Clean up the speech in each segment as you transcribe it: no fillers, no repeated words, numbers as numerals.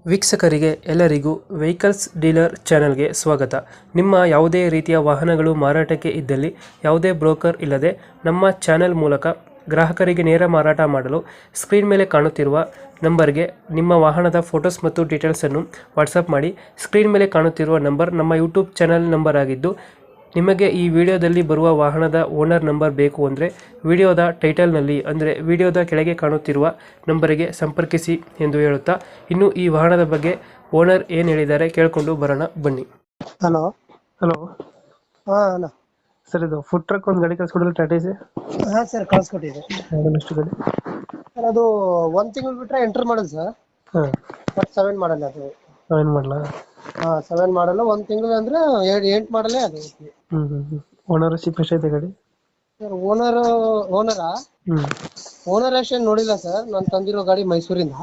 ವೀಕ್ಷಕರಿಗೆ ಎಲ್ಲರಿಗೂ vehicles dealer ಚಾನೆಲ್ಗೆ ಸ್ವಾಗತ. ನಿಮ್ಮ ಯಾವುದೇ ರೀತಿಯ ವಾಹನಗಳು ಮಾರಾಟಕ್ಕೆ ಇದ್ದಲ್ಲಿ ಯಾವುದೇ ಬ್ರೋಕರ್ ಇಲ್ಲದೆ ನಮ್ಮ ಚಾನೆಲ್ ಮೂಲಕ ಗ್ರಾಹಕರಿಗೆ ನೇರ ಮಾರಾಟ ಮಾಡಲು ಸ್ಕ್ರೀನ್ ಮೇಲೆ ಕಾಣುತ್ತಿರುವ ನಂಬರ್ಗೆ ನಿಮ್ಮ ವಾಹನದ ಫೋಟೋಸ್ ಮತ್ತು ಡೀಟೇಲ್ಸನ್ನು ವಾಟ್ಸಪ್ ಮಾಡಿ. ಸ್ಕ್ರೀನ್ ಮೇಲೆ ಕಾಣುತ್ತಿರುವ ನಂಬರ್ ನಮ್ಮ ಯೂಟ್ಯೂಬ್ ಚಾನೆಲ್ ನಂಬರ್ ಆಗಿದ್ದು, ನಿಮಗೆ ಈ ವಿಡಿಯೋದಲ್ಲಿ ಬರುವ ವಾಹನದ ಓನರ್ ನಂಬರ್ ಬೇಕು ಅಂದರೆ ವಿಡಿಯೋದ ಟೈಟಲ್ನಲ್ಲಿ ಅಂದರೆ ವಿಡಿಯೋದ ಕೆಳಗೆ ಕಾಣುತ್ತಿರುವ ನಂಬರಿಗೆ ಸಂಪರ್ಕಿಸಿ ಎಂದು ಹೇಳುತ್ತಾ, ಇನ್ನು ಈ ವಾಹನದ ಬಗ್ಗೆ ಓನರ್ ಏನು ಹೇಳಿದ್ದಾರೆ ಕೇಳಿಕೊಂಡು ಬರೋಣ ಬನ್ನಿ. ಹಲೋ. ಹಲೋ ಹಾ ಅಣ್ಣ. ಸರ್, ಇದು ಫುಡ್ ಟ್ರಕ್ ಒಂದು ಗಾಡಿ ಕಳ್ಸ್ಕೊಡಿದ್ರೆ ಟಾಟಾ ಎಸಿ ಹಾ ಸರ್, ಕಳ್ಸ್ಕೊಟ್ಟಿದ್ದೆ. ಎಷ್ಟು ಗಾಡಿ? ಸರ್ ಅದು 1 ತಿಂಗಳು ಬಿಟ್ರೆ ಎಂಟರ್ ಮಾಡಲ್ ಸರ್. ಹಾಂ, ಬಟ್ 7 ಮಾಡಲ್ಲ ಅದು. ಏನು ಮಾಡಲ? ಹಾ 7 ಮಾಡಲ್ಲ. 1 ತಿಂಗಳು ಅಂದ್ರೆ 8 ಮಾಡಲೇ ಅದು. ಓನರ್ಶಿಪ್ ಎಷ್ಟೈತೆ ಗಾಡಿ? ಸರ್ ಓನರಾ ಓನರ್ ಅಷ್ಟೇನು ನೋಡಿಲ್ಲ ಸರ್. ನಾನು ತಂದಿರೋ ಗಾಡಿ ಮೈಸೂರಿಂದ.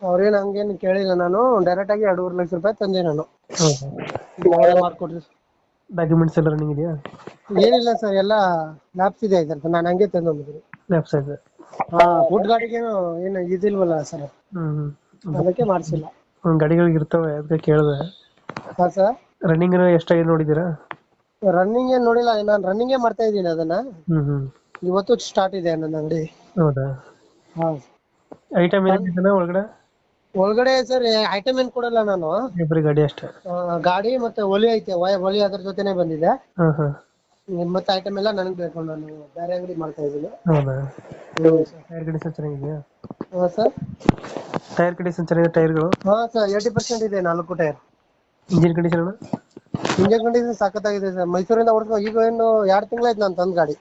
ಅವ್ರೇನು ಹಂಗೇನು ಕೇಳಿಲ್ಲ. ನಾನು ಡೈರೆಕ್ಟ್ ಆಗಿ 2.5 ಲಕ್ಷ ರೂಪಾಯಿ ತಂದೆ ನಾನು. ಮಾಡ್ಕೊಡ್ರಿ. ಡಾಕ್ಯುಮೆಂಟ್ಸ್ ಎಲ್ಲ ರನ್ನಿಂಗ್ ಇದೆಯಾ? ಏನಿಲ್ಲ ಸರ್, ಎಲ್ಲ ಲ್ಯಾಬ್ಸ್ ಇದೆ ಇದ್ರದ್ದು. ನಾನು ಹಂಗೆ ತಂದೊಂದಿದ್ದೀನಿ. Left side. ಹಾ, ಫುಡ್ ಗಾಡಿಗೇನು ಏನು ಇದಿಲ್ವಲ್ಲ ಸರ್, ಅದಕ್ಕೆ ಮಾಡಿಸಿಲ್ಲ. ಗಾಡಿಗಳಿಗೆ ಇರ್ತವೆ ಅದಕ್ಕೆ ಕೇಳಿದೆ. ಹಾ ಸರ್. ರನ್ನಿಂಗ್ ಎಷ್ಟಾಗಿದೆ ನೋಡಿದ್ದೀರಾ? ರನ್ನಿಂಗ್ ಏನ್ ನೋಡಿಲ್ಲ. ನಾನು ರನ್ನಿಂಗೇ ಮಾಡ್ತಾ ಇದ್ದೀನಿ ಅದನ್ನ. ಇವತ್ತು ಸ್ಟಾರ್ಟ್ ಇದೆ ನನ್ನ ಅಂಗಡಿ. ಹೌದಾ? ಹಾ. ಐಟಮ್ ಏನಿದೆ ಒಳಗಡೆ ಸರ್ ಐಟಮ್ ಏನ್ ಕೊಡಲ್ಲ ನಾನು. ಬರೀ ಗಾಡಿ ಅಷ್ಟೇ? ಗಾಡಿ ಮತ್ತೆ ಒಲಿ ಐತೆ, ಒಲಿ ಅದ್ರ ಜೊತೆನೆ ಬಂದಿದೆ. ಮತ್ತೆ ಐಟಮ್ ಎಲ್ಲ ನನಗೆ ಬೇಕು. ನಾನು ಬೇರೆ ಅಂಗಡಿ ಮಾಡ್ತಾ ಇದ್ದೀನಿ. ಹೌದಾ? ಟೈರ್ ಕಂಡೀಷನ್ ಚೆನ್ನಾಗಿದೆಯಾ? ಹಾ ಸರ್. ಟೈರ್ ಕಂಡೀಷನ್ ಚೆನ್ನಾಗಿದೆ? ಟೈರ್ಗಳು? ಹಾ ಸರ್, 80% ಇದೆ 4 tyre. Engine condition? Engine condition ಸಖತ್ತಾಗಿದೆ ಸರ್. ಮೈಸೂರಿಂದ ಓಡಿಸ್ಕೊ. ಈಗ ಏನು 2 ತಿಂಗಳಾಯ್ತು ನಾನು ತಂದ್ ಗಾಡಿ.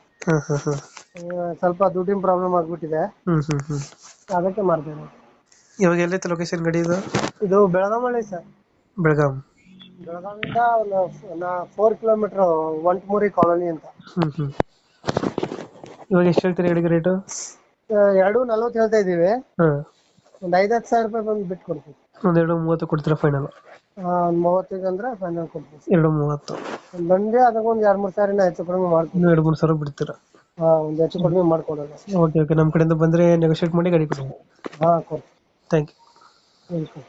ಸ್ವಲ್ಪ ದುಡ್ಡಿನ ಪ್ರಾಬ್ಲಮ್ ಆಗ್ಬಿಟ್ಟಿದೆ, ಅದಕ್ಕೆ ಮಾಡ್ತೇನೆ. ಇವಾಗ ಎಲ್ಲೈತೆ ಲೊಕೇಶನ್ ಗಾಡಿ ಇದು? ಇದು ಬೆಳಗಾಮಲ್ಲಿ ಸರ್. ಬೆಳಗಾವಿಂದ 4 ಕಿಲೋಮೀಟರ್ ಒಂಟ್ಮೂರಿ ಕಾಲೋನಿ ಅಂತ. ಇವಾಗ ಎಷ್ಟು ಹೇಳ್ತೀರಿ ಗಾಡಿಗೆ ರೇಟು? 2.40 ಹೇಳ್ತಾ ಇದೀವಿ. ಒಂದ್ 5-10 ಸಾವಿರ ರೂಪಾಯಿ ಬಂದು ಬಿಟ್ಟು ಕೊಡ್ತೀವಿ. ಒಂದ್ 2.30 ಕೊಡ್ತೀರಾ ಫೈನಲ್? ಒಂದ್ 30 ಅಂದ್ರೆ ಫೈನಲ್ ಕೊಡ್ತೀವಿ. 2.30 ಬಂದ್ರೆ ಅದಕ್ಕೊಂದ್ 2-3 ಸಾವಿರ ಹೆಚ್ಚು ಕಡಿಮೆ ಮಾಡ್ತೀವಿ. 2-3 ಸಾವಿರ ಬಿಡ್ತೀರಾ? ಹಾ, ಒಂದ್ ಹೆಚ್ಚು ಕಡಿಮೆ ಮಾಡ್ಕೊಡೋಣ. ಓಕೆ, ನಮ್ಮ ಕಡೆಯಿಂದ ಬಂದ್ರೆ ನೆಗೋಶಿಯೇಟ್ ಮಾಡಿ ಗಾಡಿ ಕೊಡಿ. ಹಾ ಕೊಡ್ತೀವಿ. Thank you. ವೆಲ್ಕಮ್.